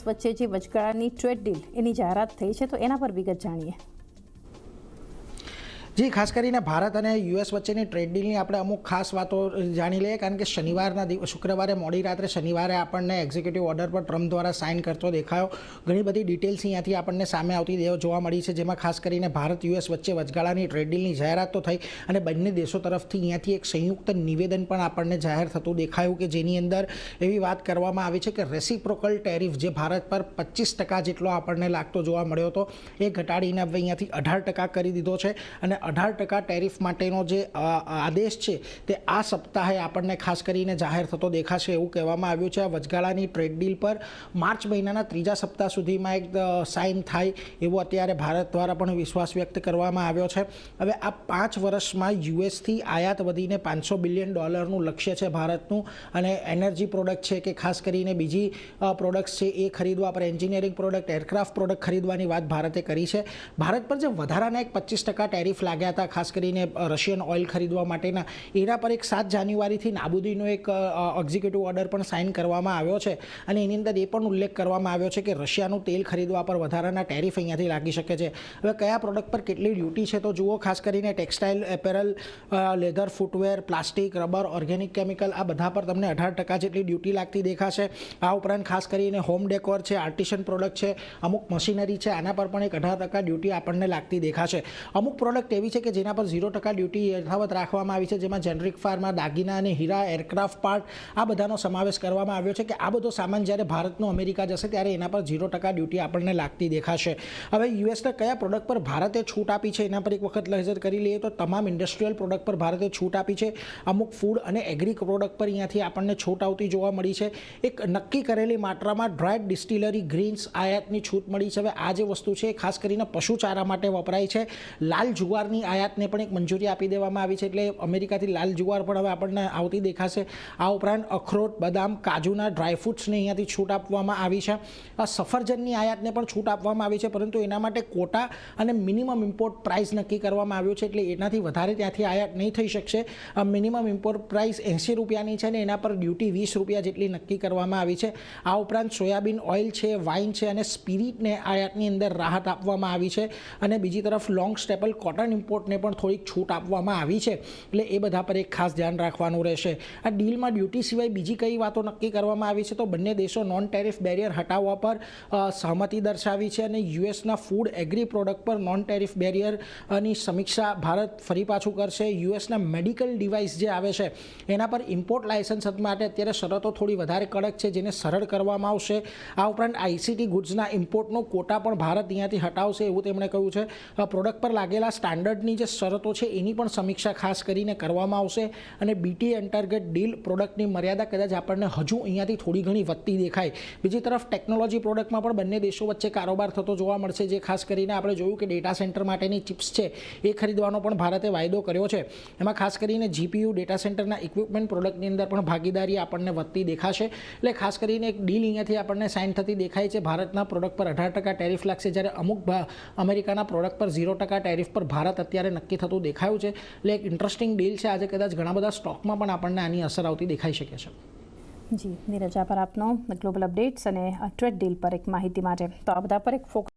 US વચ્ચે જે વચગાળાની trade deal એની જાહેરાત થઈ છે, તો એના પર વિગત જાણીએ. જી, ખાસ કરીને ભારત અને યુએસ વચ્ચેની ટ્રેડ ડીલની આપણે અમુક ખાસ વાતો જાણી લઈએ, કારણ કે શુક્રવારે મોડી રાત્રે શનિવારે આપણને એક્ઝિક્યુટિવ ઓર્ડર પર ટ્રમ્પ દ્વારા સાઇન કરતો દેખાયો. ઘણી બધી ડિટેલ્સ અહીંયાથી આપણને સામે આવતી જોવા મળી છે, જેમાં ખાસ કરીને ભારત યુએસ વચ્ચે વચગાળાની ટ્રેડ ડીલની જાહેરાત તો થઈ અને બંને દેશો તરફથી અહીંયાથી એક સંયુક્ત નિવેદન પણ આપણને જાહેર થતું દેખાયું, કે જેની અંદર એવી વાત કરવામાં આવી છે કે રેસિપ્રોકલ ટેરિફ જે ભારત પર 25% જેટલો આપણને લાગતો જોવા મળ્યો હતો, એ ઘટાડીને હવે અહીંયાથી 18% કરી દીધો છે અને 18% ટેરિફ માટેનો જે આદેશ છે તે આ સપ્તાહે આપણને ખાસ કરીને જાહેર થતો દેખાશે એવું કહેવામાં આવ્યું છે. આ વચગાળાની ટ્રેડ ડીલ પર માર્ચ મહિનાના ત્રીજા સપ્તાહ સુધીમાં એક સાઇન થાય એવો અત્યારે ભારત દ્વારા પણ વિશ્વાસ વ્યક્ત કરવામાં આવ્યો છે. હવે આ 5 વર્ષમાં યુએસથી આયાત વધીને $500 બિલિયન લક્ષ્ય છે ભારતનું, અને એનર્જી પ્રોડક્ટ છે કે ખાસ કરીને બીજી પ્રોડક્ટ્સ છે એ ખરીદવા પર, એન્જિનિયરિંગ પ્રોડક્ટ, એરક્રાફ્ટ પ્રોડક્ટ ખરીદવાની વાત ભારતે કરી છે. ભારત પર જે વધારાના એક 25% ટેરિફ લાગ્યા હતા ખાસ કરીને રશિયન ઓઇલ ખરીદવા માટેના, એના પર એક 7 જાન્યુઆરીથી નાબૂદીનો એક એક્ઝિક્યુટિવ ઓર્ડર પણ સાઇન કરવામાં આવ્યો છે અને એની અંદર એ પણ ઉલ્લેખ કરવામાં આવ્યો છે કે રશિયાનું તેલ ખરીદવા પર વધારાના ટેરિફ અહીંયાથી લાગી શકે છે. હવે કયા પ્રોડક્ટ પર કેટલી ડ્યુટી છે તો જુઓ, ખાસ કરીને textile, apparel, leather, footwear, plastic, rubber, organic chemical, આ બધા પર તમને 18% જેટલી ડ્યુટી લાગતી દેખાશે. આ ઉપરાંત ખાસ કરીને હોમ ડેકોર છે, આર્ટિશન પ્રોડક્ટ છે, અમુક મશીનરી છે, આના પર પણ એક 18% ડ્યુટી આપણને લાગતી દેખાશે. અમુક પ્રોડક્ટ એવી છે કે જેના પર 0% ડ્યુટી યથાવત રાખવામાં આવી છે, જેમાં જેનરિક ફાર્મા, દાગીના અને હીરા, એરક્રાફ્ટ પાર્ટ, આ બધાનો સમાવેશ કરવામાં આવ્યો છે કે આ બધો સામાન જ્યારે ભારતનો અમેરિકા જશે ત્યારે એના પર 0% ડ્યુટી આપણને લાગતી દેખાશે. હવે યુએસના કયા પ્રોડક્ટ પર ભારતે છૂટ આપી છે એના પર એક વખત નજર કરી લઈએ તો તમામ ઇન્ડસ્ટ્રીયલ પ્રોડક્ટ પર ભારતે છૂટ આપી છે. અમુક ફૂડ અને એગ્રી પ્રોડક્ટ પર અહીંયાથી આપણને છૂટ આવતી જોવા મળી છે. એક નક્કી કરેલી માત્રામાં ડ્રાયડ ડિસ્ટિલરી ગ્રીન્સ આયાતની છૂટ મળી છે. હવે આ જે વસ્તુ છે ખાસ કરીને પશુચારા માટે વપરાય છે. લાલ જુવારની આયાતને પણ એક મંજૂરી આપી દેવામાં આવી છે, એટલે અમેરિકાથી લાલ જુવાર પણ હવે આપણને આવતી દેખાશે. આ ઉપરાંત અખરોટ, બદામ, કાજુના ડ્રાયફ્રૂટ્સને અહીંયાથી છૂટ આપવામાં આવી છે. સફરજનની આયાતને પણ છૂટ આપવામાં આવી છે, પરંતુ એના માટે કોટા અને મિનિમમ ઇમ્પોર્ટ પ્રાઇસ નક્કી કરવામાં આવ્યું છે, એટલે એનાથી વધારે ત્યાંથી આયાત નહીં થઈ શકશે. મિનિમમ ઇમ્પોર્ટ પ્રાઇસ ₹80 છે અને એના પર ડ્યુટી ₹20 જેટલી નક્કી કરવામાં આવી છે. આ ઉપરાંત સોયાબીન ઓઇલ છે, વાઇન છે અને સ્પિરિટને આયાતની અંદર રાહત આપવામાં આવી છે, અને બીજી તરફ લોંગ સ્ટેપલ કોટન ઇમ્પોર્ટને પણ થોડીક છૂટ આપવામાં આવી છે, એટલે એ બધા પર એક ખાસ ધ્યાન રાખવાનું રહેશે. આ ડીલમાં ડ્યુટી સિવાય બીજી કઈ વાતો નક્કી કરવામાં આવી છે તો બંને દેશો નોન ટેરિફ બેરિયર હટાવવા પર સહમતિ દર્શાવી છે, અને યુએસના ફૂડ એગ્રી પ્રોડક્ટ પર નોન ટેરિફ બેરિયરની સમીક્ષા ભારત ફરી પાછું કરશે. યુએસના મેડિકલ ડિવાઇસ જે આવે છે એના પર ઇમ્પોર્ટ લાયસન્સ માટે અત્યારે શરતો થોડી વધારે કડક છે, જેને સરળ કરવામાં આવશે. આ ઉપરાંત આઈસીટી ગુડ્સના ઇમ્પોર્ટનો કોટા પણ ભારત અહીંયાથી હટાવશે એવું તેમણે કહ્યું છે. પ્રોડક્ટ પર લાગેલા સ્ટાન્ડર્ડની જે શરતો છે એની પણ સમીક્ષા ખાસ કરીને કરવામાં આવશે, અને બીટી અંતર્ગત ડીલ પ્રોડક્ટની મર્યાદા કદાચ આપણને હજુ અહીંયાથી થોડી ઘણી વધતી દેખાય. બીજી તરફ ટેકનોલોજી પ્રોડક્ટમાં પણ બંને દેશો વચ્ચે કારોબાર થતો જોવા મળશે, જે ખાસ કરીને આપણે જોયું કે ડેટા સેન્ટર માટેની ચિપ્સ છે એ ખરીદવાનો પણ ભારતે વાયદો કર્યો છે. એમાં ખાસ કરીને જીપીયુ, ડેટા સેન્ટરના ઇક્વિપમેન્ટ પ્રોડક્ટની અંદર પણ ભાગીદારી આપણને વધતી દેખાશે. એટલે ખાસ કરીને એક ડીલ અહીંયાથી આપણને સાઇન થતી દેખાય છે. ભારતના પ્રોડક્ટ પર 18% ટેરિફ લાગશે, જ્યારે અમુક અમેરિકાના પ્રોડક્ટ પર 0% ટેરિફ પર ભારત અત્યારે નક્કી થતું દેખાયું છે. એટલે એક ઇન્ટરેસ્ટિંગ ડીલ છે. આજે કદાચ ઘણા બધા સ્ટોકમાં પણ આપણને આની અસર આવતી દેખાઈ શકે છે. જી, નીરજ, પર આપનો ગ્લોબલ અપડેટ્સ અને ટ્રેડ ડીલ પર એક માહિતી માટે. તો આ બધા પર એક ફોકસ